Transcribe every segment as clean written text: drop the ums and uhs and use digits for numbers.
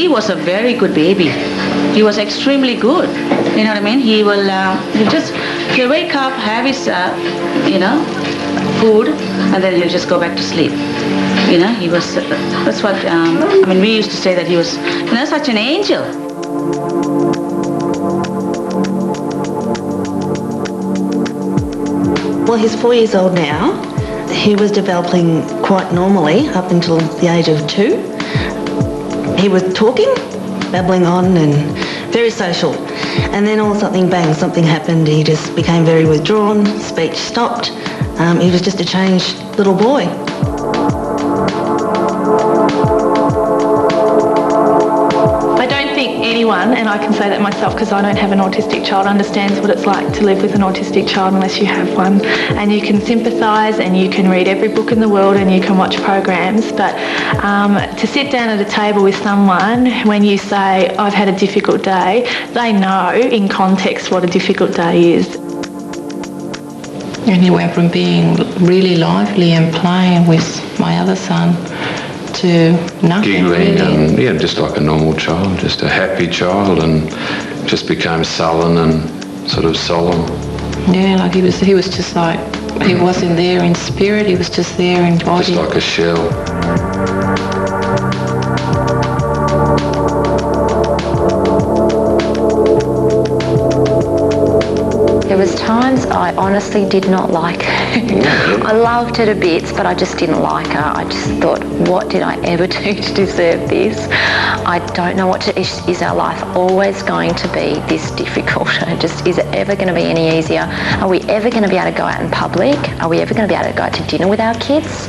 he was a very good baby. He was extremely good. You know what I mean? He'll wake up, have his, food, and then he'll just go back to sleep. He was, that's what, we used to say that he was, such an angel. Well, he's 4 years old now. He was developing quite normally up until the age of 2. He was talking, babbling on, and very social. And then all of a sudden, bang, something happened. He just became very withdrawn, speech stopped. He was just a changed little boy. I don't think anyone, and I can say that myself because I don't have an autistic child, understands what it's like to live with an autistic child unless you have one. And you can sympathise and you can read every book in the world and you can watch programs, but to sit down at a table with someone when you say, I've had a difficult day, they know in context what a difficult day is. And he went from being really lively and playing with my other son to nothing. Giggling really. and just like a normal child, just a happy child, and just became sullen and sort of solemn. Yeah, like he was just like, he wasn't there in spirit, he was just there in body. Just like a shell. There was times I honestly did not like her. I loved her to bits, but I just didn't like her. I just thought, what did I ever do to deserve this? I don't know is our life always going to be this difficult? Is it ever going to be any easier? Are we ever going to be able to go out in public? Are we ever going to be able to go out to dinner with our kids?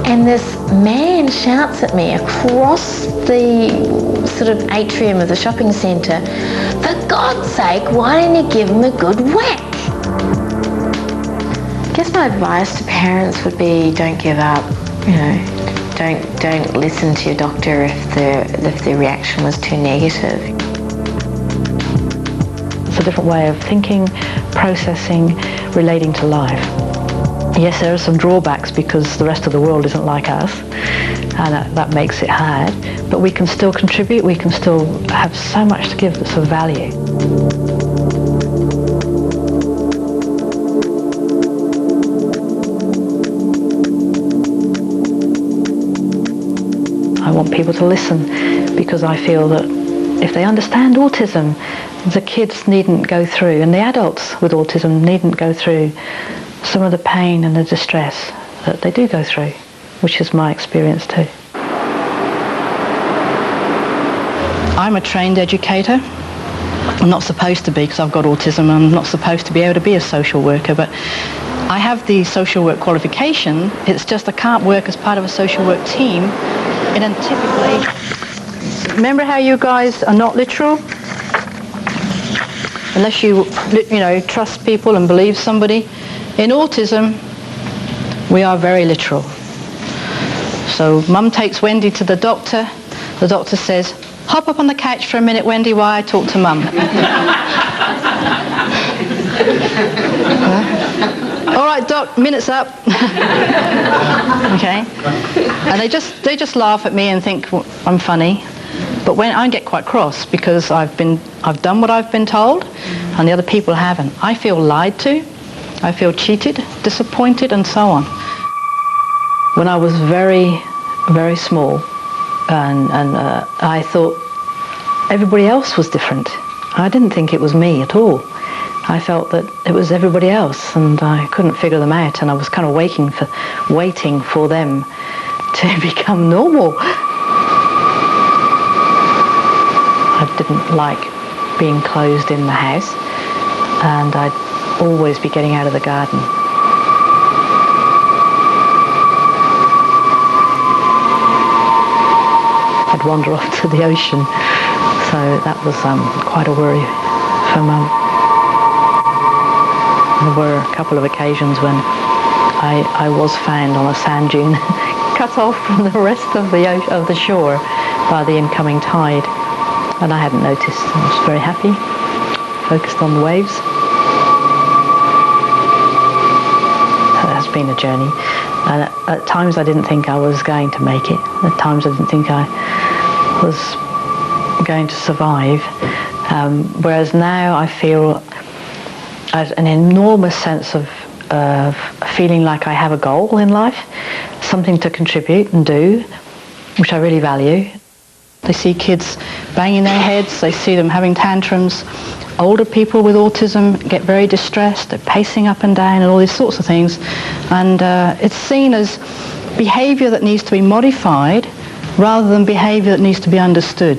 And this man shouts at me across the sort of atrium of the shopping centre, for God's sake, why don't you give him a good whack? I guess my advice to parents would be, don't give up. Don't listen to your doctor if the reaction was too negative. It's a different way of thinking, processing, relating to life. Yes, there are some drawbacks because the rest of the world isn't like us, and that makes it hard, but we can still contribute, we can still have so much to give that's of value. I want people to listen because I feel that if they understand autism, the kids needn't go through, and the adults with autism needn't go through some of the pain and the distress that they do go through, which is my experience too. I'm a trained educator. I'm not supposed to be because I've got autism. I'm not supposed to be able to be a social worker, but I have the social work qualification. It's just I can't work as part of a social work team in a typically... Remember how you guys are not literal? Unless you trust people and believe somebody. In autism, we are very literal. So Mum takes Wendy to the doctor. The doctor says, hop up on the couch for a minute, Wendy, while I talk to Mum. All right, Doc, minute's up. Okay. And they just laugh at me and think I'm funny. But when I get quite cross because I've done what I've been told and the other people haven't. I feel lied to. I feel cheated, disappointed, and so on. When I was very, very small, and I thought everybody else was different. I didn't think it was me at all. I felt that it was everybody else, and I couldn't figure them out, and I was kind of waiting for them to become normal. I didn't like being closed in the house, and I'd always be getting out of the garden. I'd wander off to the ocean, so that was quite a worry for Mum. There were a couple of occasions when I was found on a sand dune, cut off from the rest of the shore by the incoming tide, and I hadn't noticed. I was very happy, focused on the waves. It has been a journey, And at times I didn't think I was going to make it. At times I didn't think I was going to survive. Whereas now I feel an enormous sense of feeling like I have a goal in life, something to contribute and do, which I really value. They see kids banging their heads, they see them having tantrums. Older people with autism get very distressed, they're pacing up and down and all these sorts of things. And it's seen as behaviour that needs to be modified rather than behaviour that needs to be understood.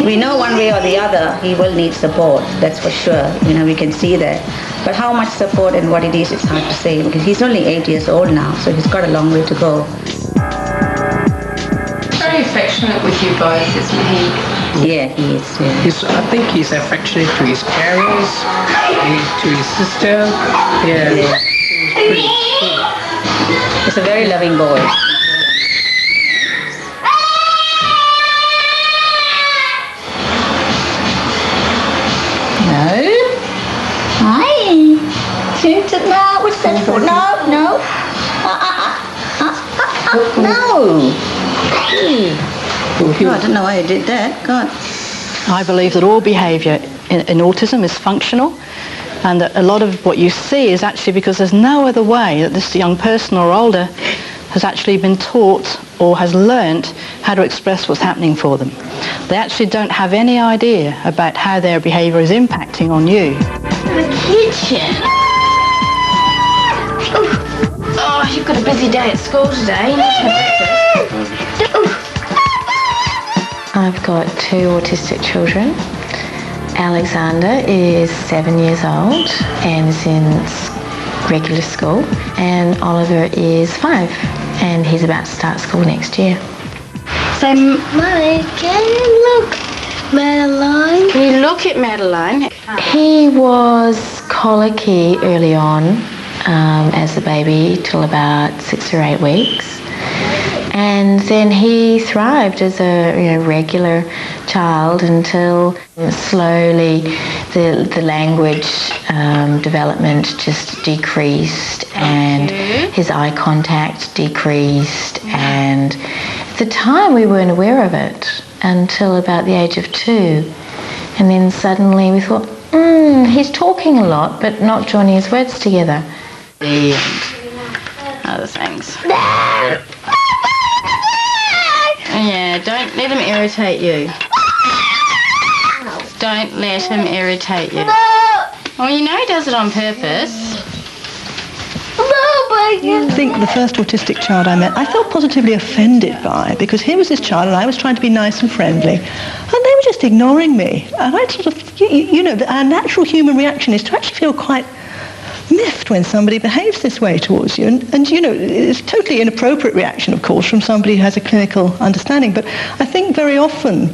We know one way or the other he will need support, that's for sure. We can see that. But how much support and what it is, it's hard to say, because he's only 8 years old now, so he's got a long way to go. Very affectionate with you both, isn't he? Yeah, he is. Yeah. I think he's affectionate to his parents, to his sister. Yeah. He's a very loving boy. No, what's that for? No. No. Oh, I don't know why I did that. God. I believe that all behaviour in autism is functional, and that a lot of what you see is actually because there's no other way that this young person or older has actually been taught or has learnt how to express what's happening for them. They actually don't have any idea about how their behaviour is impacting on you. The kitchen. Oh, you've got a busy day at school today. You need to have breakfast. I've got 2 autistic children. Alexander is 7 years old and is in regular school, and Oliver is 5 and he's about to start school next year. So, Mummy, can you look Madeline? Can you look at Madeline? He was colicky early on as a baby till about 6 or 8 weeks, and then he thrived as a regular child until slowly the language development just decreased, and his eye contact decreased, and at the time we weren't aware of it until about the age of 2, and then suddenly we thought, he's talking a lot but not joining his words together. And other things. Yeah, don't let him irritate you. Don't let him irritate you. Well, you know he does it on purpose. I think the first autistic child I met, I felt positively offended by, because here was this child and I was trying to be nice and friendly, and they were just ignoring me. And I sort of, our natural human reaction is to actually feel quite miffed when somebody behaves this way towards you. And it's a totally inappropriate reaction, of course, from somebody who has a clinical understanding. But I think very often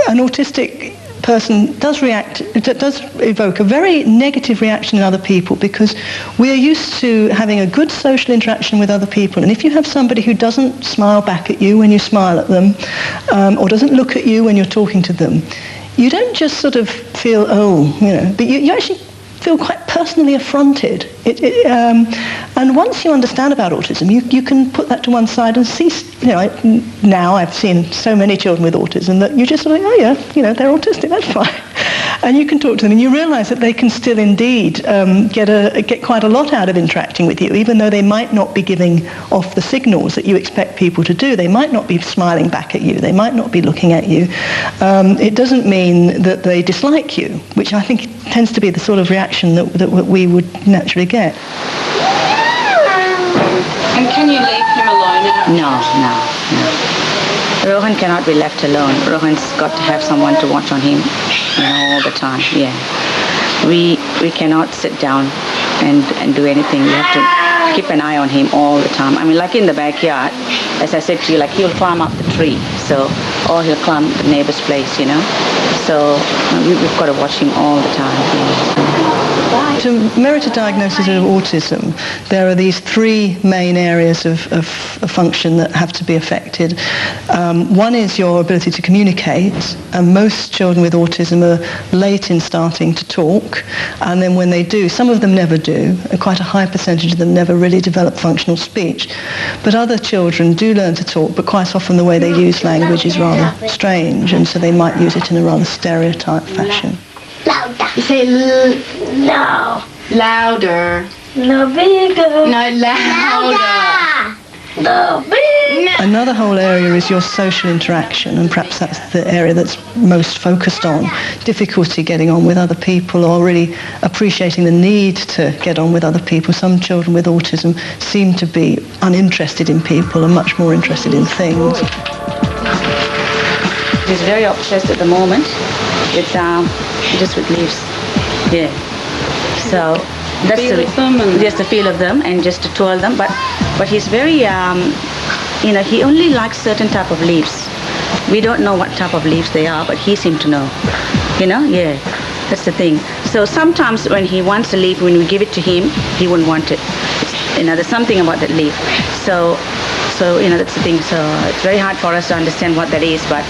an autistic person does evoke a very negative reaction in other people, because we are used to having a good social interaction with other people, and if you have somebody who doesn't smile back at you when you smile at them, or doesn't look at you when you're talking to them, you don't just sort of feel, but you actually feel quite personally affronted. And once you understand about autism, you can put that to one side and see, now I've seen so many children with autism that you just sort of, they're autistic, that's fine. And you can talk to them and you realise that they can still indeed get quite a lot out of interacting with you, even though they might not be giving off the signals that you expect people to do. They might not be smiling back at you. They might not be looking at you. It doesn't mean that they dislike you, which I think tends to be the sort of reaction that we would naturally get. And can you leave him alone? No. Rohan cannot be left alone. Rohan's got to have someone to watch on him, all the time. Yeah, we cannot sit down and do anything. We have to keep an eye on him all the time. I mean, like in the backyard, as I said to you, like he'll climb up the tree, or he'll climb the neighbor's place, So we've got to watch him all the time. Yeah. To merit a diagnosis of autism, there are these three main areas of function that have to be affected. One is your ability to communicate, and most children with autism are late in starting to talk, and then when they do, some of them never do, and quite a high percentage of them never really develop functional speech. But other children do learn to talk, but quite often the way they use language is rather strange, and so they might use it in a rather stereotyped fashion. Louder. You say no. Louder. No bigger. No, louder. No bigger. Another whole area is your social interaction, and perhaps that's the area that's most focused on difficulty getting on with other people, or really appreciating the need to get on with other people. Some children with autism seem to be uninterested in people and much more interested in things. He's very obsessed at the moment with just with leaves. Yeah. So that's just the feel of them and just to twirl them. But he's very he only likes certain type of leaves. We don't know what type of leaves they are, but he seemed to know. Yeah. That's the thing. So sometimes when he wants a leaf, when we give it to him, he wouldn't want it. There's something about that leaf. So that's the thing. So it's very hard for us to understand what that is, but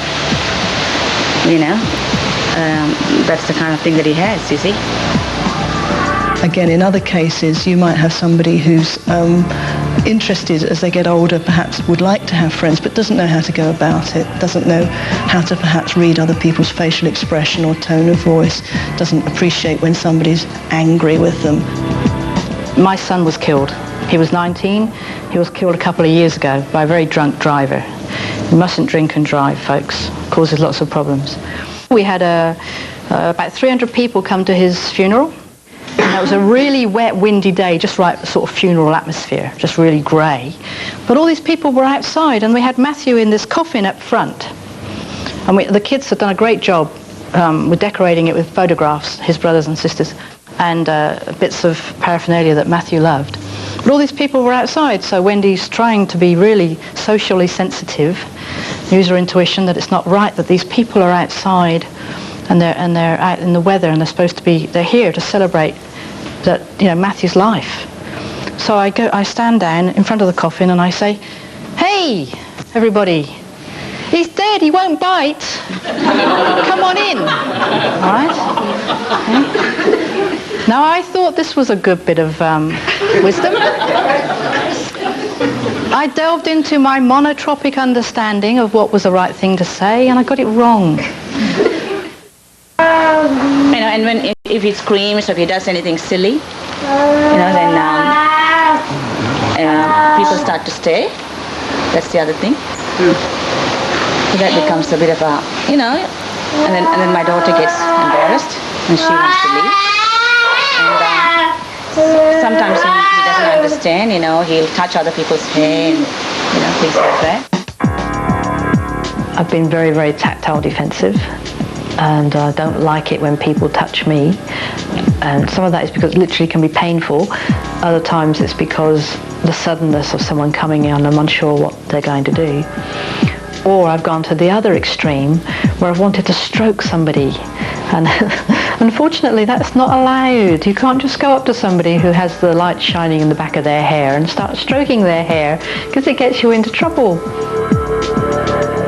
that's the kind of thing that he has, you see. Again, in other cases, you might have somebody who's interested as they get older, perhaps would like to have friends, but doesn't know how to go about it, doesn't know how to perhaps read other people's facial expression or tone of voice, doesn't appreciate when somebody's angry with them. My son was killed. He was 19. He was killed a couple of years ago by a very drunk driver. You mustn't drink and drive, folks. It causes lots of problems. We had about 300 people come to his funeral. And it was a really wet, windy day, just right sort of funeral atmosphere, just really grey. But all these people were outside, and we had Matthew in this coffin up front. And the kids had done a great job with decorating it with photographs, his brothers and sisters, and bits of paraphernalia that Matthew loved. But all these people were outside, so Wendy's trying to be really socially sensitive, use her intuition that it's not right that these people are outside and they're out in the weather, and they're here to celebrate that, Matthew's life. So I stand down in front of the coffin and I say, "Hey, everybody, he's dead, he won't bite. Come on in." All right? Okay. Now I thought this was a good bit of wisdom. I delved into my monotropic understanding of what was the right thing to say, and I got it wrong. And if he screams or if he does anything silly, then people start to stay. That's the other thing. So that becomes a bit of a, and then my daughter gets embarrassed and she wants to leave. And sometimes he doesn't understand, he'll touch other people's hair and, things like that. I've been very, very tactile defensive. And I don't like it when people touch me. And some of that is because it literally can be painful. Other times it's because the suddenness of someone coming in and I'm unsure what they're going to do. Or I've gone to the other extreme where I've wanted to stroke somebody. And unfortunately that's not allowed. You can't just go up to somebody who has the light shining in the back of their hair and start stroking their hair, because it gets you into trouble.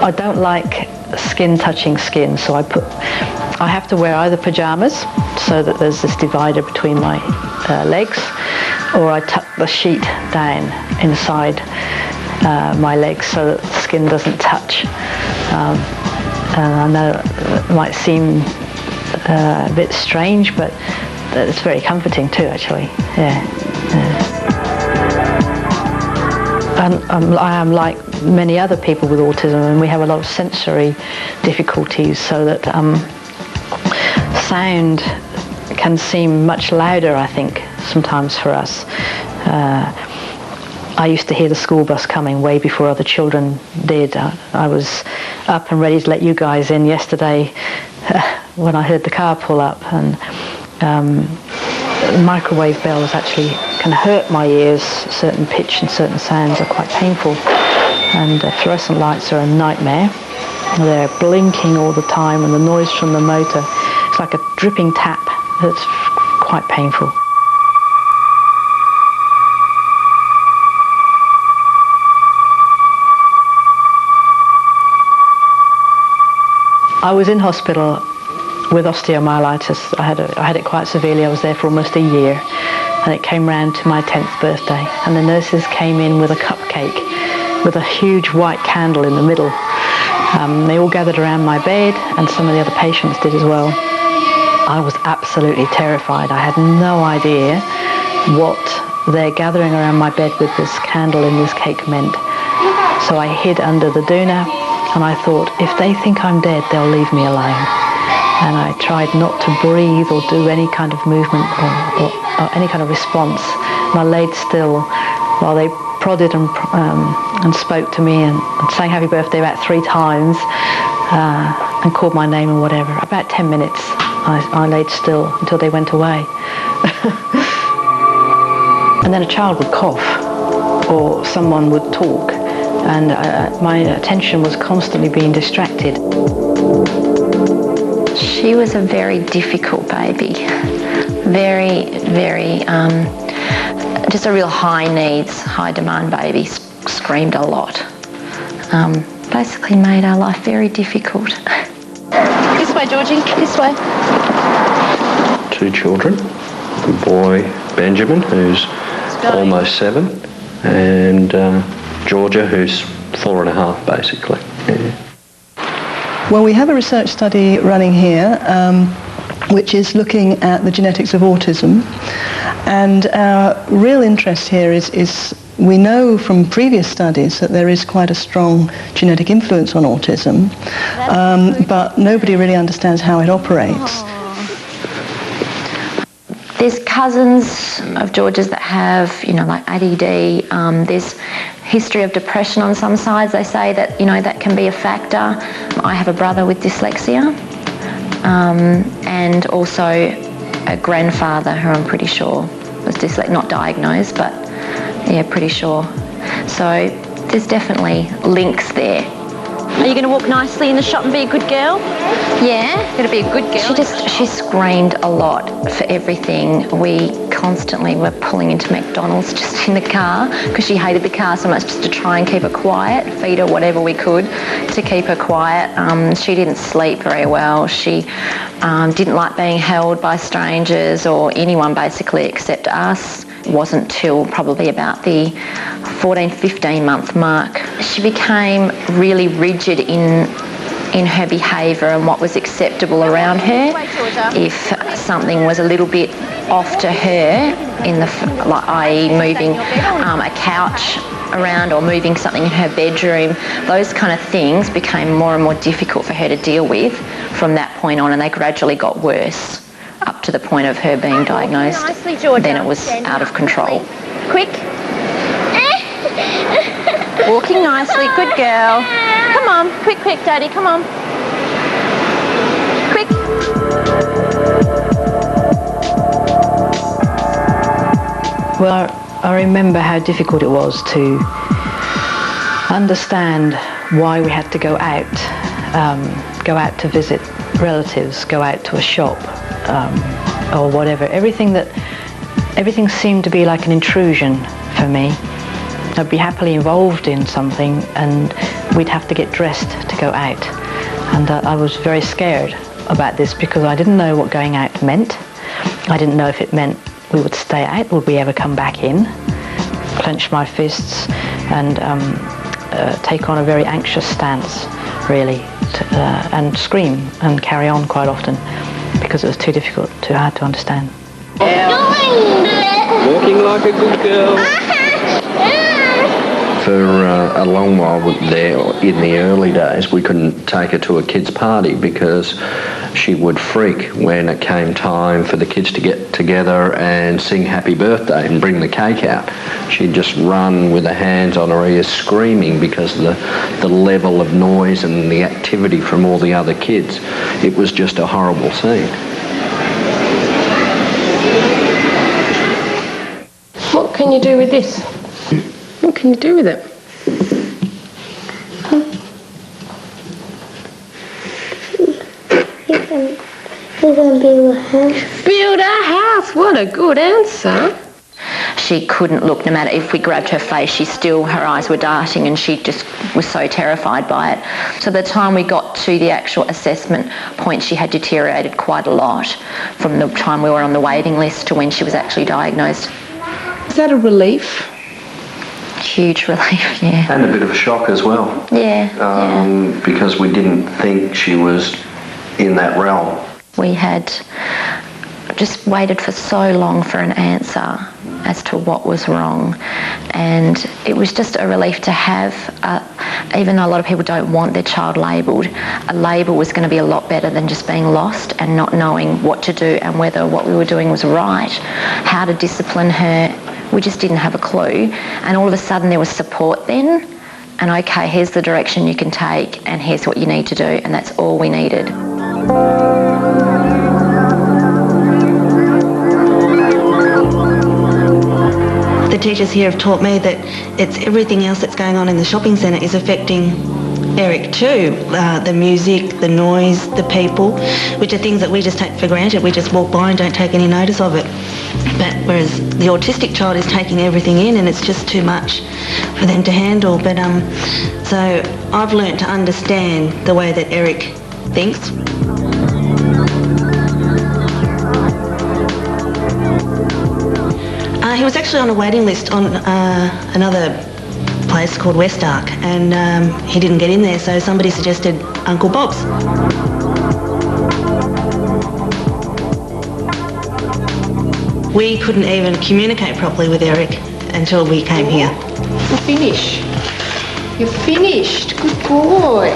I don't like skin touching skin, so I have to wear either pajamas so that there's this divider between my legs, or I tuck the sheet down inside my legs so that the skin doesn't touch. And I know it might seem a bit strange, but it's very comforting too, actually. Yeah. And I am like many other people with autism, and we have a lot of sensory difficulties, so that sound can seem much louder, I think, sometimes for us. I used to hear the school bus coming way before other children did. I was up and ready to let you guys in yesterday when I heard the car pull up, and microwave bells actually can hurt my ears. Certain pitch and certain sounds are quite painful, and fluorescent lights are a nightmare. They're blinking all the time, and the noise from the motor, it's like a dripping tap. It's quite painful. I was in hospital with osteomyelitis. I had it quite severely. I was there for almost a year, and it came round to my 10th birthday, and the nurses came in with a cupcake with a huge white candle in the middle. They all gathered around my bed, and some of the other patients did as well. I was absolutely terrified. I had no idea what their gathering around my bed with this candle in this cake meant. So I hid under the doona, and I thought, if they think I'm dead, they'll leave me alone. And I tried not to breathe or do any kind of movement or any kind of response. And I laid still while they prodded and spoke to me and sang happy birthday about 3 times and called my name and whatever. About 10 minutes I laid still until they went away. And then a child would cough or someone would talk, and my attention was constantly being distracted. She was a very difficult baby. Very, very, just a real high needs, high demand baby. Screamed a lot. Basically made our life very difficult. This way, Georgie, this way. 2 children, a boy Benjamin, who's almost 7, and Georgia, who's 4.5 basically. Yeah. Well, we have a research study running here which is looking at the genetics of autism, and our real interest here is we know from previous studies that there is quite a strong genetic influence on autism, but nobody really understands how it operates. There's cousins of George's that have, like ADD. There's history of depression on some sides. They say that, that can be a factor. I have a brother with dyslexia, and also a grandfather who I'm pretty sure was dyslexic, not diagnosed, but yeah, pretty sure. So there's definitely links there. Are you going to walk nicely in the shop and be a good girl? Yeah. Going to be a good girl? She screamed a lot for everything. We constantly were pulling into McDonald's just in the car because she hated the car so much, just to try and keep her quiet, feed her whatever we could to keep her quiet. She didn't sleep very well. She didn't like being held by strangers or anyone basically except us. It wasn't till probably about the 14, 15 month mark. She became really rigid in her behaviour and what was acceptable around her. If something was a little bit off to her, i.e. moving a couch around or moving something in her bedroom, those kind of things became more and more difficult for her to deal with from that point on, and they gradually got worse up to the point of her being diagnosed. Then it was out of control. Quick. Walking nicely, good girl. Come on, quick, Daddy, come on. Quick. Well, I remember how difficult it was to understand why we had to go out to visit relatives, go out to a shop, or whatever. Everything seemed to be like an intrusion for me. I'd be happily involved in something and we'd have to get dressed to go out. And I was very scared about this because I didn't know what going out meant. I didn't know if it meant we would stay out, would we ever come back in? Clench my fists and take on a very anxious stance, really, and scream and carry on quite often because it was too difficult, too hard to understand. Walking like a good girl. For a long while there, in the early days, we couldn't take her to a kid's party because she would freak when it came time for the kids to get together and sing happy birthday and bring the cake out. She'd just run with her hands on her ears screaming because of the level of noise and the activity from all the other kids. It was just a horrible scene. What can you do with this? What can you do with it? We're going to build a house. Build a house? What a good answer. she couldn't look. No matter if we grabbed her face, her eyes were darting, and she just was so terrified by it. So by the time we got to the actual assessment point, she had deteriorated quite a lot from the time we were on the waiting list to when she was actually diagnosed. Is that a relief? Huge relief, yeah. And a bit of a shock as well. Yeah, because we didn't think she was in that realm. We had just waited for so long for an answer as to what was wrong, and it was just a relief to have, even though a lot of people don't want their child labelled, a label was going to be a lot better than just being lost and not knowing what to do and whether what we were doing was right, how to discipline her. We just didn't have a clue, and all of a sudden there was support then, and okay, here's the direction you can take and here's what you need to do, and that's all we needed. The teachers here have taught me that it's everything else that's going on in the shopping centre is affecting Eric too. The music, the noise, the people, which are things that we just take for granted. We just walk by and don't take any notice of it. But whereas the autistic child is taking everything in, and it's just too much for them to handle. But so I've learnt to understand the way that Eric thinks. He was actually on a waiting list on another place called West Ark, and he didn't get in there, so somebody suggested Uncle Bob's. We couldn't even communicate properly with Eric until we came here. You're finished. You're finished. Good boy.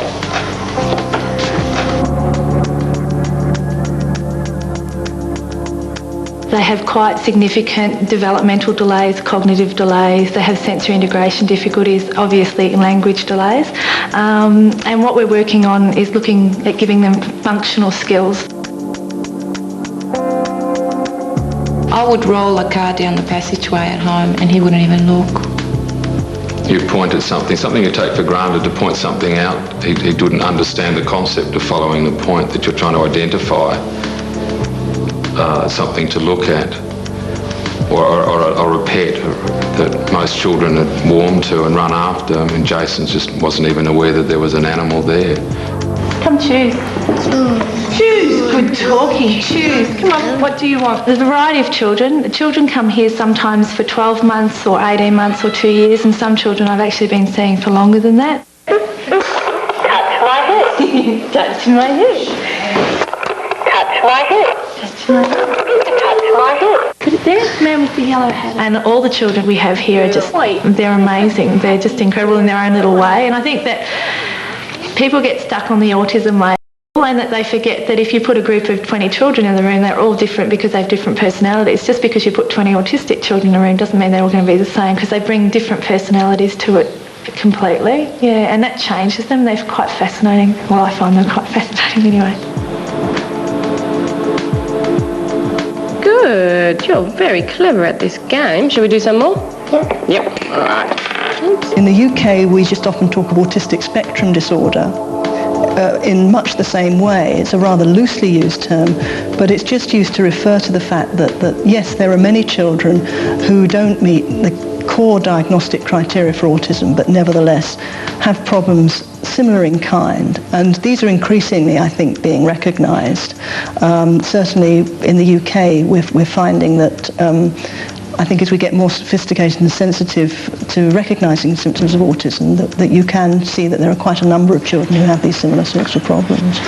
They have quite significant developmental delays, cognitive delays. They have sensory integration difficulties, obviously language delays. And what we're working on is looking at giving them functional skills. I would roll a car down the passageway at home and he wouldn't even look. You point at something you take for granted, to point something out. He didn't understand the concept of following the point, that you're trying to identify something to look at, or a pet that most children had warmed to and run after. I mean, Jason just wasn't even aware that there was an animal there. Come choose. Choose. Good talking. Choose. Come on, what do you want? There's a variety of children. Children come here sometimes for 12 months or 18 months or 2 years, and some children I've actually been seeing for longer than that. Touch my hip. Touch my hip. Touch my hip. Touch my hip. Touch my hip. Put it there, man with the yellow hat. And all the children we have here are just, they're amazing. They're just incredible in their own little way. And I think that people get stuck on the autism label, and that they forget that if you put a group of 20 children in the room, they're all different because they have different personalities. Just because you put 20 autistic children in a room doesn't mean they're all going to be the same, because they bring different personalities to it completely. Yeah, and that changes them. They're quite fascinating. Well, I find them quite fascinating anyway. Good. You're very clever at this game. Shall we do some more? Yep. All right. In the UK, we just often talk of autistic spectrum disorder in much the same way. It's a rather loosely used term, but it's just used to refer to the fact that yes, there are many children who don't meet the core diagnostic criteria for autism, but nevertheless have problems similar in kind. And these are increasingly, I think, being recognised. Certainly in the UK, we're finding that I think as we get more sophisticated and sensitive to recognising symptoms of autism, that you can see that there are quite a number of children who have these similar sorts of problems.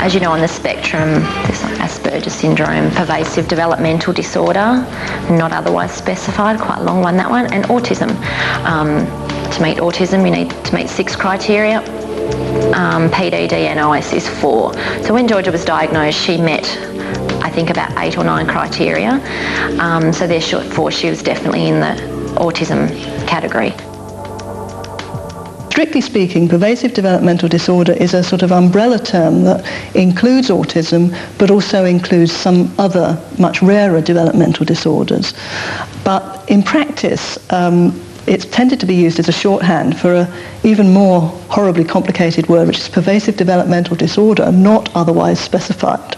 As you know, on the spectrum, there's like Asperger's syndrome, pervasive developmental disorder, not otherwise specified, quite a long one, that one, and autism. To meet autism, you need to meet 6 criteria. PDD and OS is 4. So when Georgia was diagnosed, she met, I think, about 8 or 9 criteria. So therefore, she was definitely in the autism category. Strictly speaking, pervasive developmental disorder is a sort of umbrella term that includes autism, but also includes some other, much rarer developmental disorders. But in practice, it's tended to be used as a shorthand for an even more horribly complicated word, which is pervasive developmental disorder, not otherwise specified.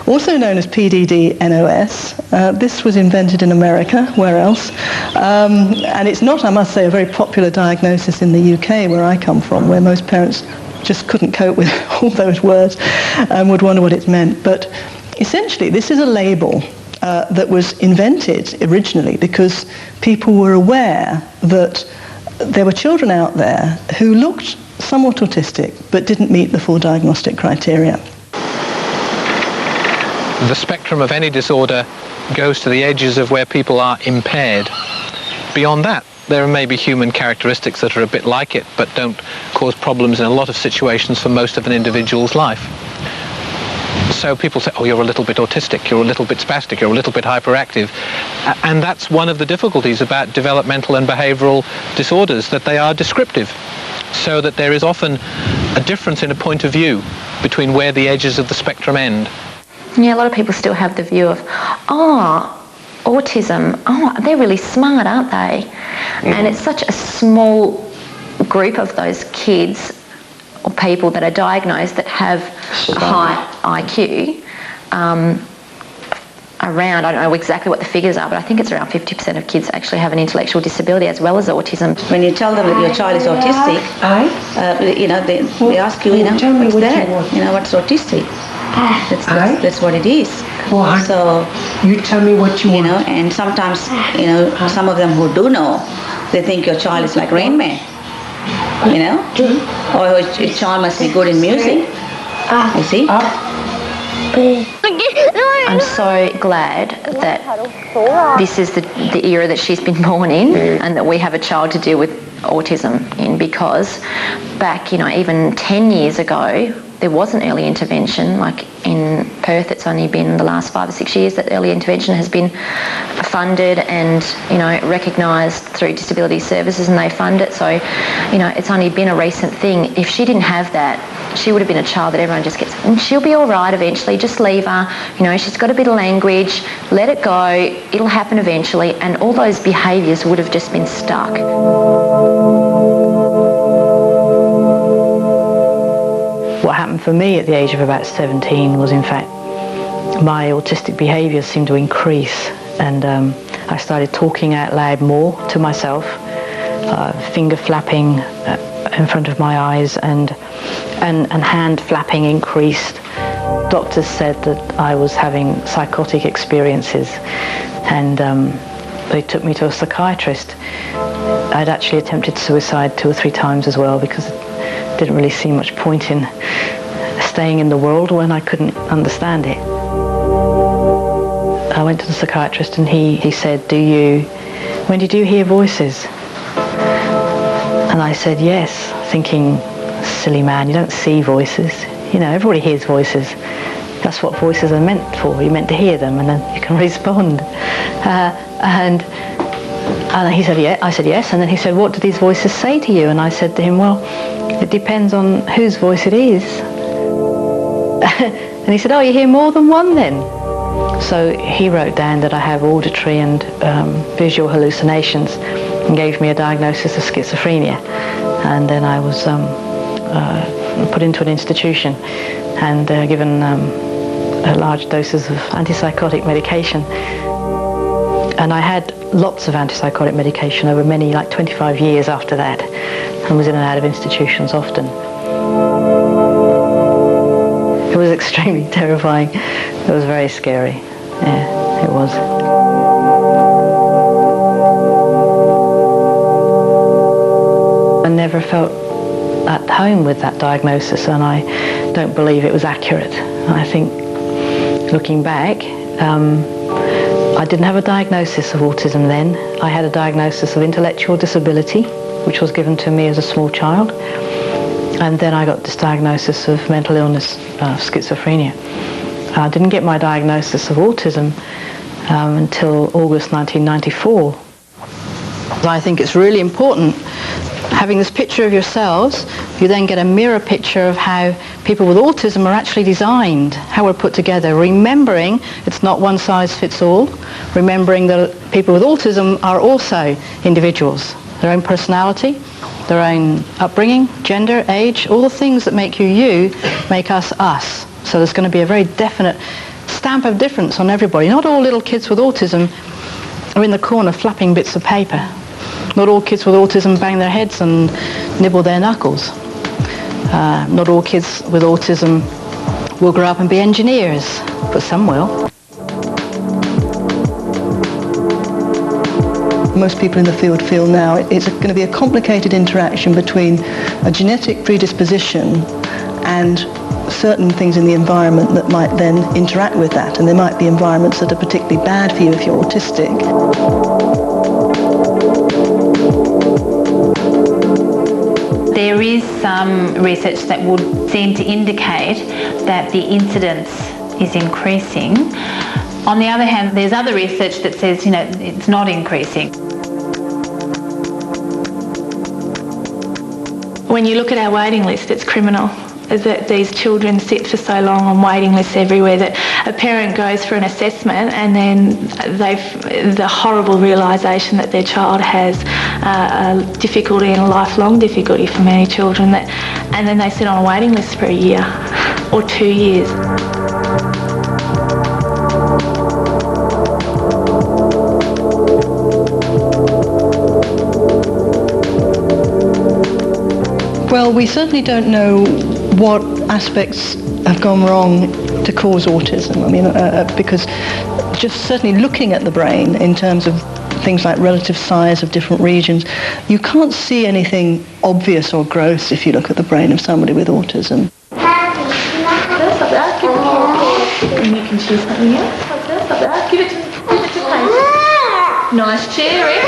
also known as PDD-NOS. This was invented in America, where else? And it's not, I must say, a very popular diagnosis in the UK, where I come from, where most parents just couldn't cope with all those words and would wonder what it meant. But essentially, this is a label that was invented originally because people were aware that there were children out there who looked somewhat autistic but didn't meet the full diagnostic criteria. The spectrum of any disorder goes to the edges of where people are impaired. Beyond that, there may be human characteristics that are a bit like it but don't cause problems in a lot of situations for most of an individual's life. So people say, oh, you're a little bit autistic, you're a little bit spastic, you're a little bit hyperactive. And that's one of the difficulties about developmental and behavioural disorders, that they are descriptive. So that there is often a difference in a point of view between where the edges of the spectrum end. Yeah, a lot of people still have the view of, autism, they're really smart, aren't they? And it's such a small group of those kids or people that are diagnosed that have a high IQ. Around, I don't know exactly what the figures are, but I think it's around 50% of kids actually have an intellectual disability as well as autism. When you tell them that your child is autistic, they ask you, what's that? What's autistic? That's what it is. What? So you tell me what you want. And sometimes, some of them who do know, they think your child is like Rain Man. Or your child must be good in music. You see? I'm so glad that this is the era that she's been born in, and that we have a child to deal with autism in, because back, even 10 years ago, there wasn't early intervention. Like in Perth, it's only been the last 5 or 6 years that early intervention has been funded and, recognised through disability services, and they fund it. So, it's only been a recent thing. If she didn't have that, she would have been a child that everyone just gets, and she'll be all right eventually, just leave her. She's got a bit of language, let it go, it'll happen eventually, and all those behaviours would have just been stuck. What happened for me at the age of about 17 was, in fact, my autistic behaviours seemed to increase, and I started talking out loud more to myself, finger flapping in front of my eyes, and hand flapping increased. Doctors said that I was having psychotic experiences, and they took me to a psychiatrist. I'd actually attempted suicide 2 or 3 times as well, because it didn't really see much point in staying in the world when I couldn't understand it. I went to the psychiatrist, and he said, Wendy, do you hear voices? And I said yes, thinking, silly man, you don't see voices. Everybody hears voices. That's what voices are meant for. You're meant to hear them, and then you can respond. And he said, yeah. I said yes. And then he said, what do these voices say to you? And I said to him, well, it depends on whose voice it is. And he said, oh, you hear more than one then? So he wrote down that I have auditory and visual hallucinations, and gave me a diagnosis of schizophrenia. And then I was put into an institution and given large doses of antipsychotic medication. And I had lots of antipsychotic medication over many, like 25 years after that, and was in and out of institutions often. It was extremely terrifying. It was very scary. Yeah, it was. I never felt at home with that diagnosis, and I don't believe it was accurate. I think, looking back, I didn't have a diagnosis of autism then. I had a diagnosis of intellectual disability, which was given to me as a small child. And then I got this diagnosis of mental illness, schizophrenia. I didn't get my diagnosis of autism until August 1994. I think it's really important, having this picture of yourselves, you then get a mirror picture of how people with autism are actually designed, how we're put together, remembering it's not one size fits all, remembering that people with autism are also individuals, their own personality, their own upbringing, gender, age, all the things that make you you make us us. So there's going to be a very definite stamp of difference on everybody. Not all little kids with autism are in the corner flapping bits of paper. Not all kids with autism bang their heads and nibble their knuckles. Not all kids with autism will grow up and be engineers, but some will. Most people in the field feel now it's going to be a complicated interaction between a genetic predisposition and certain things in the environment that might then interact with that, and there might be environments that are particularly bad for you if you're autistic. There is some research that would seem to indicate that the incidence is increasing. On the other hand, there's other research that says, it's not increasing. When you look at our waiting list, it's criminal that these children sit for so long on waiting lists everywhere, that a parent goes for an assessment and then the horrible realisation that their child has a difficulty and a lifelong difficulty for many children, and then they sit on a waiting list for a year or 2 years. Well, we certainly don't know what aspects have gone wrong to cause autism. I mean, because just certainly looking at the brain in terms of things like relative size of different regions, you can't see anything obvious or gross if you look at the brain of somebody with autism. And you can choose something else. What's that up there? Give it to Paige. Nice chair, eh?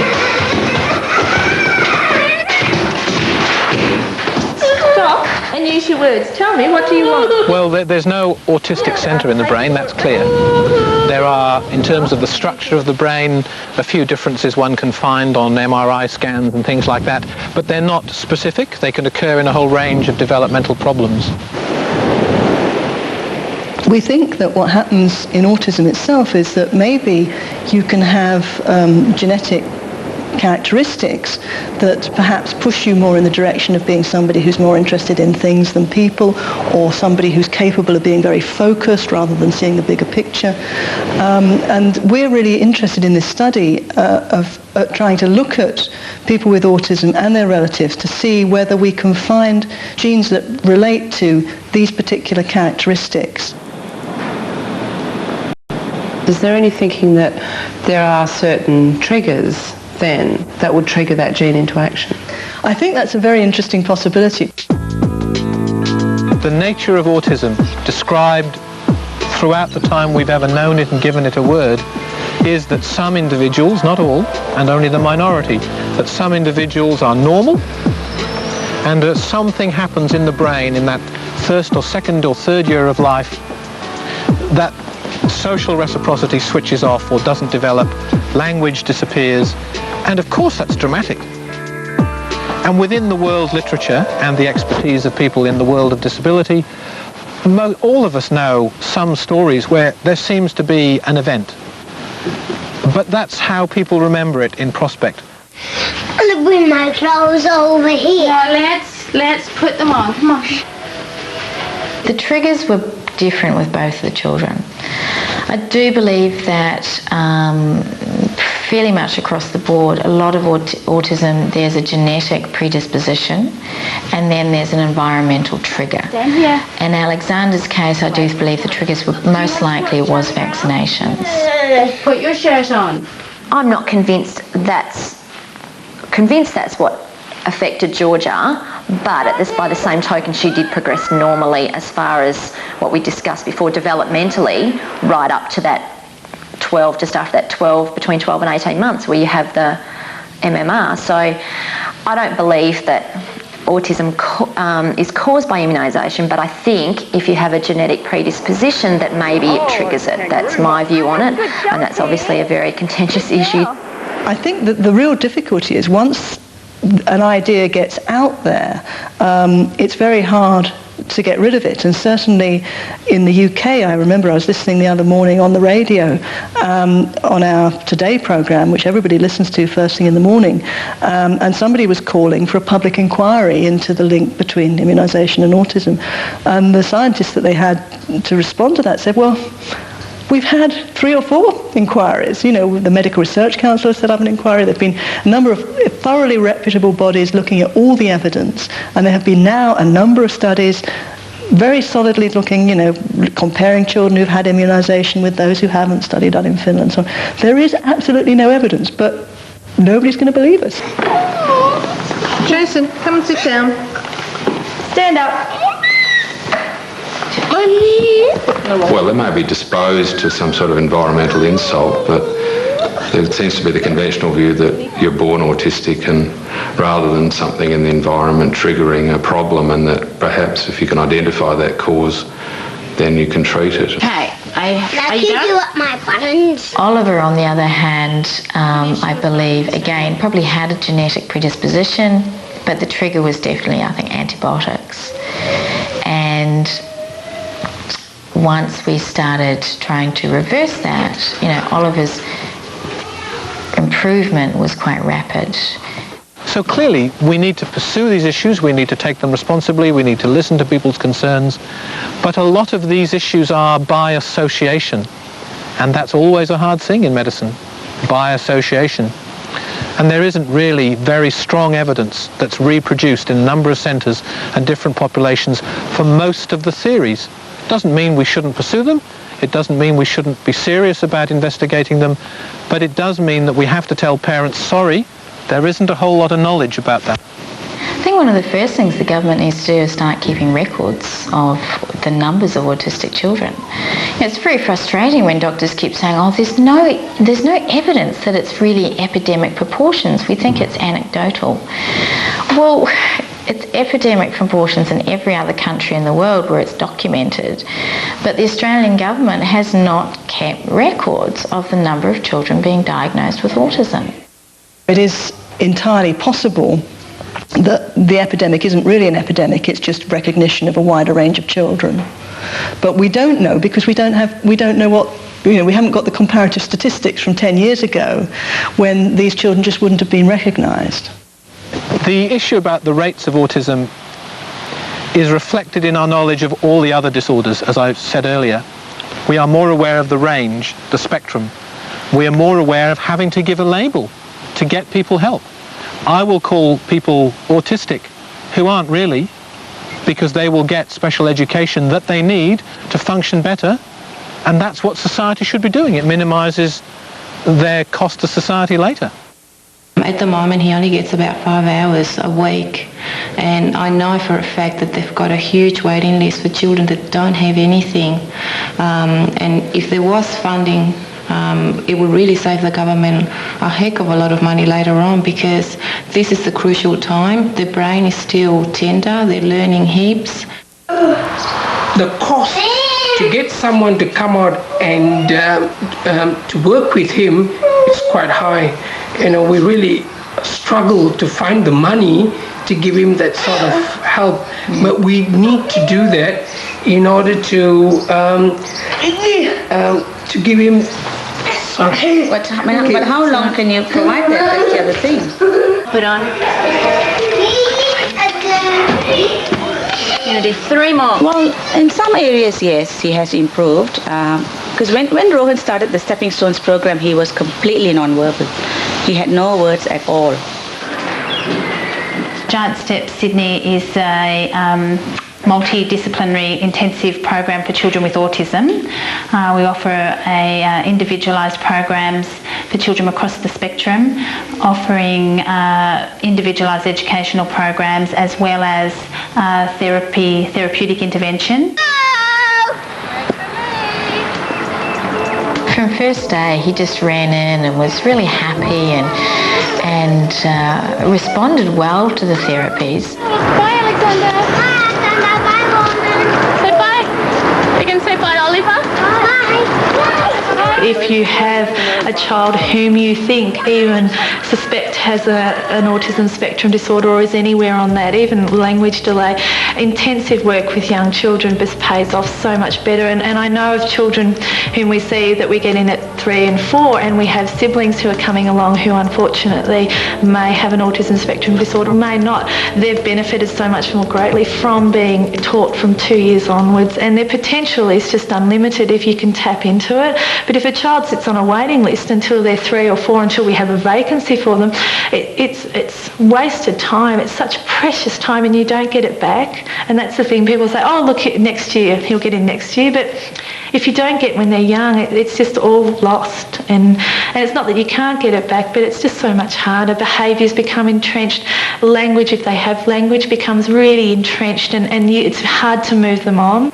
Stop and use your words. Tell me, what do you want? Well, there's no autistic centre in the brain, that's clear. There are, in terms of the structure of the brain, a few differences one can find on MRI scans and things like that, but they're not specific. They can occur in a whole range of developmental problems. We think that what happens in autism itself is that maybe you can have genetic characteristics that perhaps push you more in the direction of being somebody who's more interested in things than people, or somebody who's capable of being very focused rather than seeing the bigger picture. And we're really interested in this study of trying to look at people with autism and their relatives to see whether we can find genes that relate to these particular characteristics. Is there any thinking that there are certain triggers then that would trigger that gene into action? I think that's a very interesting possibility. The nature of autism, described throughout the time we've ever known it and given it a word, is that some individuals, not all, and only the minority, that some individuals are normal, and that something happens in the brain in that first or second or third year of life that social reciprocity switches off or doesn't develop, language disappears, and of course that's dramatic. And within the world literature and the expertise of people in the world of disability, all of us know some stories where there seems to be an event. But that's how people remember it in prospect. I'm going to bring my clothes over here. Yeah, let's put them on. Come on. The triggers were different with both of the children. I do believe that fairly much across the board, a lot of autism, there's a genetic predisposition and then there's an environmental trigger. In Alexander's case, I do believe the triggers were most likely was vaccinations. Put your shirt on. I'm not convinced that's what affected Georgia, but by the same token, she did progress normally as far as what we discussed before, developmentally, right up to that 12, just after that 12, between 12 and 18 months, where you have the MMR. So I don't believe that autism is caused by immunisation, but I think if you have a genetic predisposition, that maybe it triggers it. That's my view on it, and that's obviously a very contentious issue. I think that the real difficulty is once an idea gets out there, it's very hard to get rid of it. And certainly in the UK, I remember I was listening the other morning on the radio on our Today programme, which everybody listens to first thing in the morning, and somebody was calling for a public inquiry into the link between immunisation and autism. And the scientists that they had to respond to that said, well, We've had 3 or 4 inquiries. You know, the Medical Research Council has set up an inquiry. There have been a number of thoroughly reputable bodies looking at all the evidence, and there have been now a number of studies very solidly looking, you know, comparing children who've had immunisation with those who haven't, study done in Finland. So there is absolutely no evidence, but nobody's going to believe us. Jason, come and sit down. Stand up. Well, they may be disposed to some sort of environmental insult, but there seems to be the conventional view that you're born autistic, and rather than something in the environment triggering a problem, and that perhaps if you can identify that cause, then you can treat it. Okay, Now you do up my buttons. Oliver, on the other hand, I believe, again, probably had a genetic predisposition, but the trigger was definitely, I think, antibiotics. And once we started trying to reverse that, you know, Oliver's improvement was quite rapid. So clearly we need to pursue these issues, we need to take them responsibly, we need to listen to people's concerns, but a lot of these issues are by association, and that's always a hard thing in medicine, by association. And there isn't really very strong evidence that's reproduced in a number of centres and different populations for most of the theories. Doesn't mean we shouldn't pursue them, it doesn't mean we shouldn't be serious about investigating them, but it does mean that we have to tell parents, sorry, there isn't a whole lot of knowledge about that. I think one of the first things the government needs to do is start keeping records of the numbers of autistic children. It's very frustrating when doctors keep saying, oh, there's no evidence that it's really epidemic proportions. We think it's anecdotal. Well, it's epidemic proportions in every other country in the world where it's documented. But the Australian government has not kept records of the number of children being diagnosed with autism. It is entirely possible that the epidemic isn't really an epidemic, it's just recognition of a wider range of children. But we don't know because we don't know what, you know, we haven't got the comparative statistics from 10 years ago when these children just wouldn't have been recognised. The issue about the rates of autism is reflected in our knowledge of all the other disorders, as I said earlier. We are more aware of the range, the spectrum. We are more aware of having to give a label to get people help. I will call people autistic who aren't really, because they will get special education that they need to function better, and that's what society should be doing. It minimises their cost to society later. At the moment he only gets about 5 hours a week, and I know for a fact that they've got a huge waiting list for children that don't have anything, and if there was funding, it would really save the government a heck of a lot of money later on, because this is the crucial time. The brain is still tender, they're learning heaps. The cost to get someone to come out and to work with him is quite high. You know, we really struggle to find the money to give him that sort of help, but we need to do that in order to give him. Sorry. But how long can you provide that? That's the other thing. Put on. You're going to do 3 more. Well, in some areas, yes, he has improved. Because when Rohan started the Stepping Stones program, he was completely non-verbal. He had no words at all. Giant Steps Sydney is a multidisciplinary intensive program for children with autism. We offer individualised programs for children across the spectrum, offering individualised educational programs as well as therapeutic intervention. From first day, he just ran in and was really happy and responded well to the therapies. Bye, Alexander. Bye, Alexander. Bye, Roman. Say bye. You can say bye, Oliver. Bye. If you have a child whom you think even suspect has an autism spectrum disorder or is anywhere on that, even language delay, intensive work with young children just pays off so much better. And I know of children whom we see that we get in at 3 and 4, and we have siblings who are coming along who unfortunately may have an autism spectrum disorder, may not. They've benefited so much more greatly from being taught from 2 years onwards, and their potential is just unlimited if you can tap into it. But if a child sits on a waiting list until they're 3 or 4, until we have a vacancy for them, it's wasted time. It's such precious time, and you don't get it back. And that's the thing. People say, oh, look, next year, he'll get in next year. But if you don't get when they're young, it's just all lost. And it's not that you can't get it back, but it's just so much harder. Behaviours become entrenched. Language, if they have language, becomes really entrenched, and it's hard to move them on.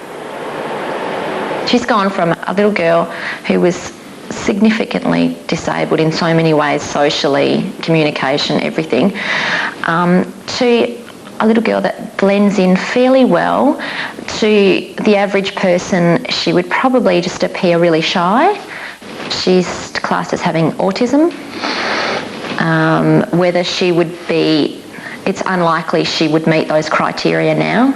She's gone from a little girl who was significantly disabled in so many ways, socially, communication, everything, to a little girl that blends in fairly well. To the average person, she would probably just appear really shy. She's classed as having autism. Whether she would be, it's unlikely she would meet those criteria now.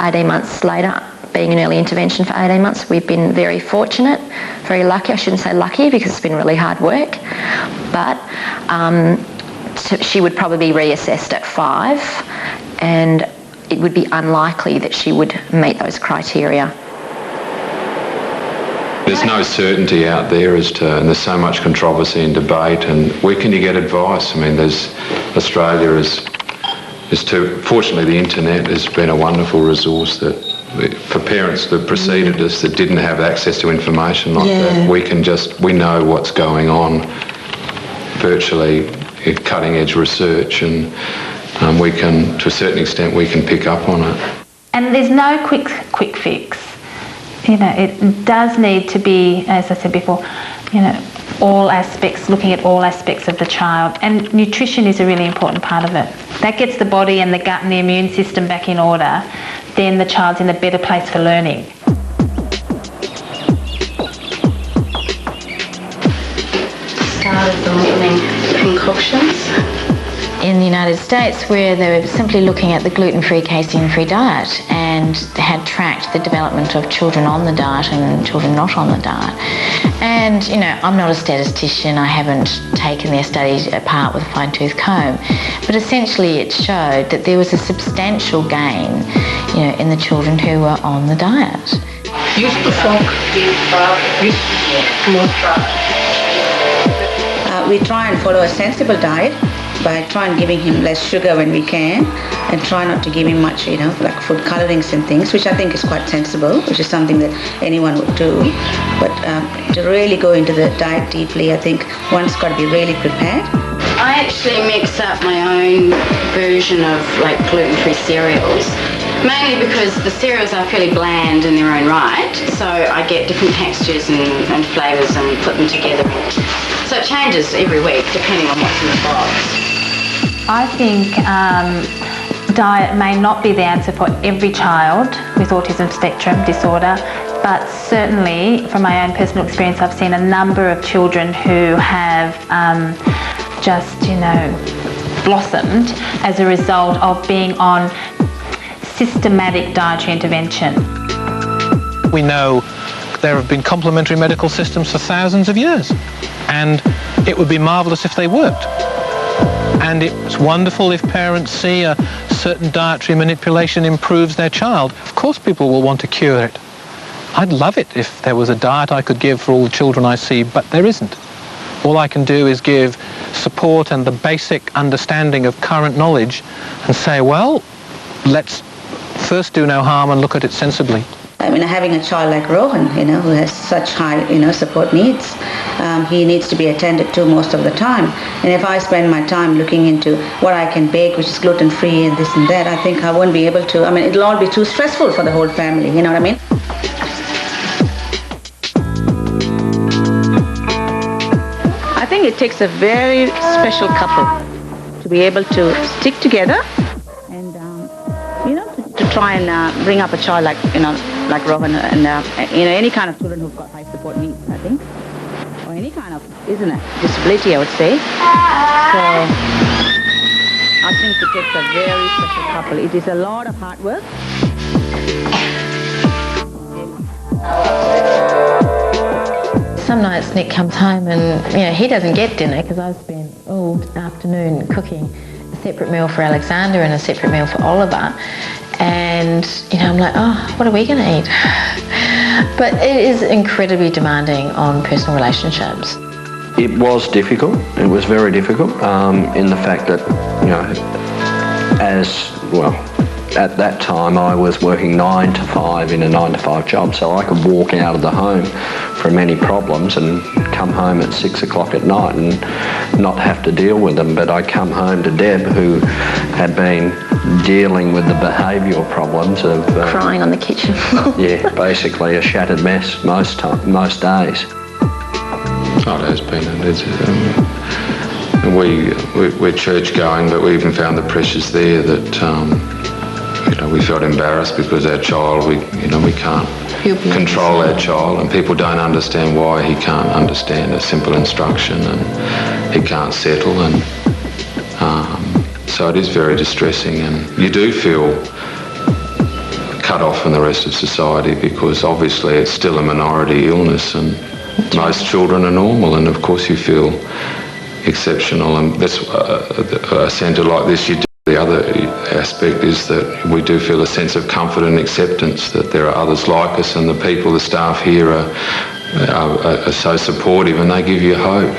18 months later, being an early intervention for 18 months, we've been very fortunate, very lucky. I shouldn't say lucky because it's been really hard work, but she would probably be reassessed at 5, and it would be unlikely that she would meet those criteria. There's no certainty out there and there's so much controversy and debate, and where can you get advice? I mean, Australia is fortunately the internet has been a wonderful resource that for parents that preceded us that didn't have access to information like that, we know what's going on virtually in cutting edge research, and we can, to a certain extent, we can pick up on it. And there's no quick fix. It does need to be, as I said before, looking at all aspects of the child, and nutrition is a really important part of it. That gets the body and the gut and the immune system back in order, then the child's in a better place for learning. Started the morning concoctions. In the United States, where they were simply looking at the gluten-free, casein-free diet and had tracked the development of children on the diet and children not on the diet. And, I'm not a statistician, I haven't taken their studies apart with a fine-tooth comb, but essentially it showed that there was a substantial gain, in the children who were on the diet. Use the fork. We try and follow a sensible diet by trying giving him less sugar when we can, and try not to give him much, like food colorings and things, which I think is quite sensible, which is something that anyone would do. But to really go into the diet deeply, I think one's got to be really prepared. I actually mix up my own version of gluten-free cereals, mainly because the cereals are fairly bland in their own right, so I get different textures and flavours and put them together. So it changes every week depending on what's in the box. I think diet may not be the answer for every child with autism spectrum disorder, but certainly from my own personal experience, I've seen a number of children who have blossomed as a result of being on systematic dietary intervention. We know there have been complementary medical systems for thousands of years, and it would be marvellous if they worked. And it's wonderful if parents see a certain dietary manipulation improves their child. Of course people will want to cure it. I'd love it if there was a diet I could give for all the children I see, but there isn't. All I can do is give support and the basic understanding of current knowledge and say, well, let's first do no harm and look at it sensibly. I mean, having a child like Rohan, who has such high, support needs, he needs to be attended to most of the time. And if I spend my time looking into what I can bake, which is gluten-free and this and that, I think I won't be able to. I mean, it'll all be too stressful for the whole family, you know what I mean? I think it takes a very special couple to be able to stick together and, to try and bring up a child like Rohan and any kind of children who've got high support needs, I think, or any kind of isn't it? Disability, I would say. So I think it takes a very special couple. It is a lot of hard work. Some nights Nick comes home and he doesn't get dinner because I've spent all afternoon cooking a separate meal for Alexander and a separate meal for Oliver, and I'm like, oh, what are we going to eat? But it is incredibly demanding on personal relationships. It was difficult. It was very difficult in the fact that, at that time I was working 9 to 5 in a 9 to 5 job, so I could walk out of the home from any problems and come home at 6 o'clock at night and not have to deal with them. But I come home to Deb, who had been dealing with the behavioural problems of Crying on the kitchen floor. yeah, basically a shattered mess most days. Oh, it has been. We're church going, but we even found the pressures there that we felt embarrassed because our child, we can't control our child, and people don't understand why he can't understand a simple instruction and he can't settle, and so it is very distressing, and you do feel cut off from the rest of society because obviously it's still a minority illness and most children are normal, and of course you feel exceptional, and that's a centre like this you do. The other aspect is that we do feel a sense of comfort and acceptance that there are others like us, and the people, the staff here are so supportive and they give you hope.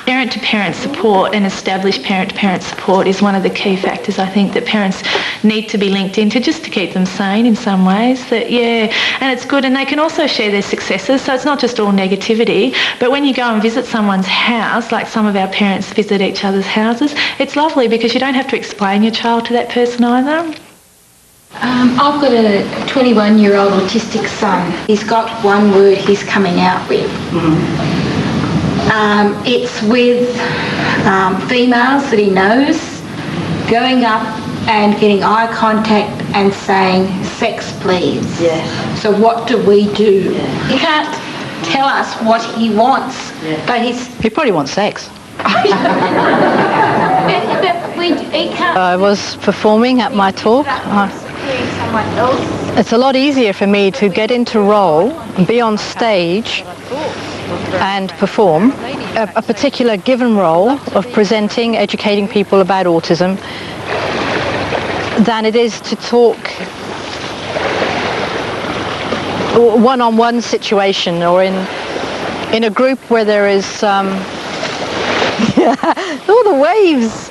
Parent-to-parent support and established parent-to-parent support is one of the key factors I think that parents need to be linked into just to keep them sane in some ways. And it's good, and they can also share their successes, so it's not just all negativity. But when you go and visit someone's house, like some of our parents visit each other's houses, it's lovely because you don't have to explain your child to that person either. I've got a 21-year-old autistic son. He's got one word he's coming out with. It's with females that he knows, going up and getting eye contact and saying, sex please. Yeah. So what do we do? Yeah. He can't tell us what he wants, but he probably wants sex. But he can't. I was performing at my talk. It's a lot easier for me to get into role and be on stage and perform a particular given role of presenting, educating people about autism than it is to talk one-on-one situation or in a group where there is all the waves.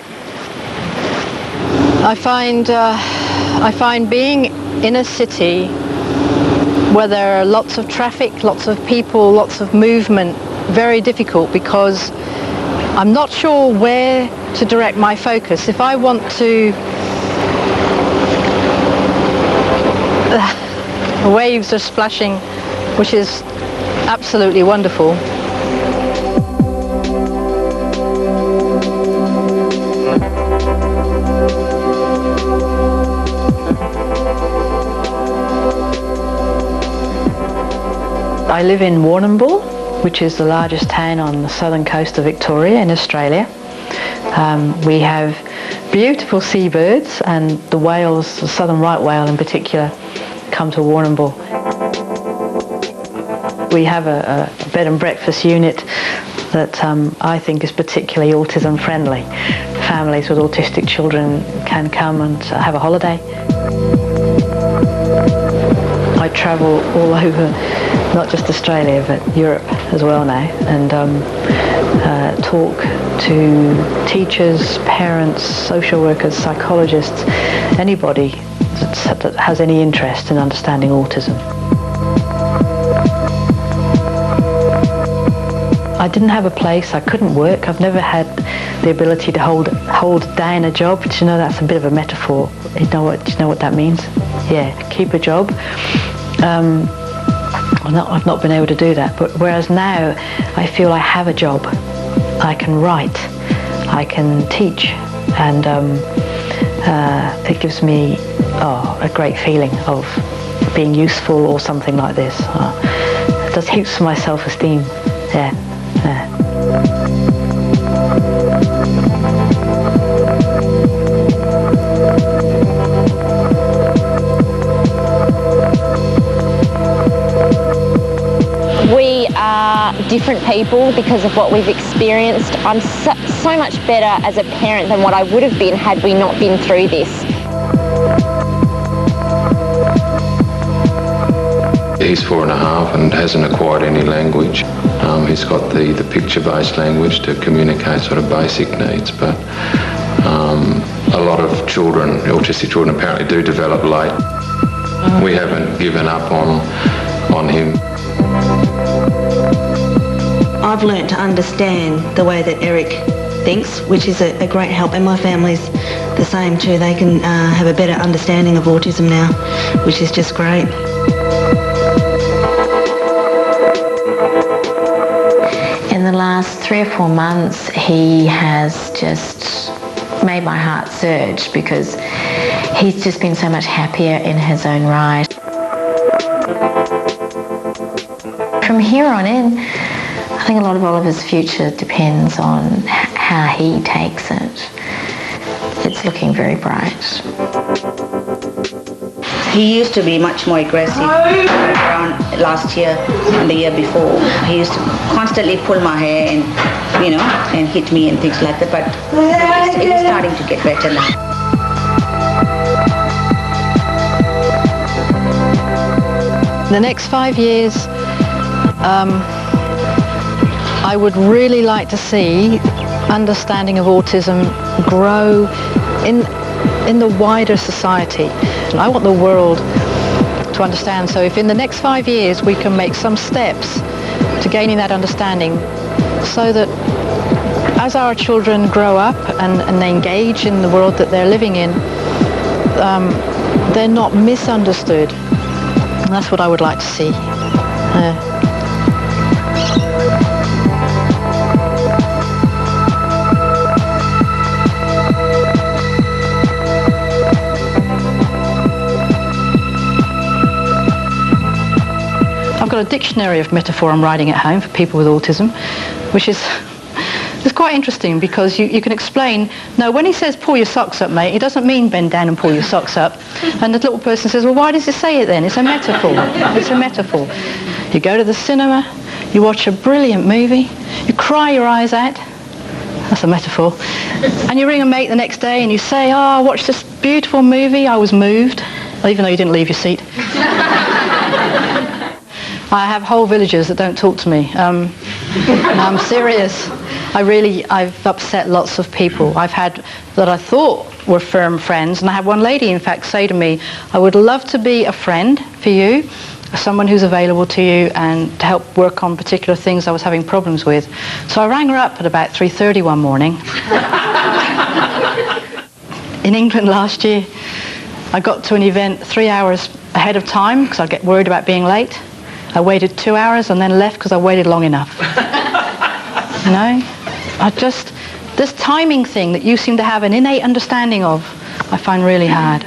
I find being in a city where there are lots of traffic, lots of people, lots of movement, very difficult because I'm not sure where to direct my focus. If I want to... the waves are splashing, which is absolutely wonderful. I live in Warrnambool, which is the largest town on the southern coast of Victoria in Australia. We have beautiful seabirds, and the whales, the southern right whale in particular, come to Warrnambool. We have a bed and breakfast unit that I think is particularly autism friendly. Families with autistic children can come and have a holiday. I travel all over, not just Australia, but Europe as well now, and talk to teachers, parents, social workers, psychologists, anybody that has any interest in understanding autism. I didn't have a place, I couldn't work, I've never had the ability to hold down a job. Do you know that's a bit of a metaphor? Do you know what that means? Yeah, keep a job. I've not been able to do that, but whereas now I feel I have a job. I can write, I can teach, and it gives me a great feeling of being useful or something like this. It does heaps for my self-esteem. Yeah. We are different people because of what we've experienced. I'm so much better as a parent than what I would have been had we not been through this. He's 4.5 and hasn't acquired any language. He's got the picture-based language to communicate sort of basic needs, but a lot of children, autistic children, apparently do develop late. We haven't given up on him. I've learnt to understand the way that Eric thinks, which is a great help, and my family's the same too. They can have a better understanding of autism now, which is just great. In the last 3 or 4 months, he has just made my heart surge because he's just been so much happier in his own right. From here on in, I think a lot of Oliver's future depends on how he takes it. It's looking very bright. He used to be much more aggressive around last year and the year before. He used to constantly pull my hair and, and hit me and things like that, but it's starting to get better now. In the next 5 years, I would really like to see understanding of autism grow in the wider society. And I want the world to understand. So if in the next 5 years we can make some steps to gaining that understanding so that as our children grow up and they engage in the world that they're living in, they're not misunderstood. And that's what I would like to see. I've got a dictionary of metaphor I'm writing at home for people with autism, which is it's quite interesting because you can explain, no, when he says pull your socks up, mate, he doesn't mean bend down and pull your socks up. And the little person says, well, why does it say it then? It's a metaphor. It's a metaphor. You go to the cinema, you watch a brilliant movie, you cry your eyes out. That's a metaphor. And you ring a mate the next day and you say, oh, I watched this beautiful movie, I was moved, even though you didn't leave your seat. I have whole villages that don't talk to me. And I'm serious. I've upset lots of people. I've had that I thought were firm friends, and I had one lady, in fact, say to me, I would love to be a friend for you, someone who's available to you and to help work on particular things I was having problems with. So I rang her up at about 3:30 one morning. In England last year, I got to an event 3 hours ahead of time because I get worried about being late. I waited 2 hours and then left because I waited long enough. This timing thing that you seem to have an innate understanding of, I find really hard.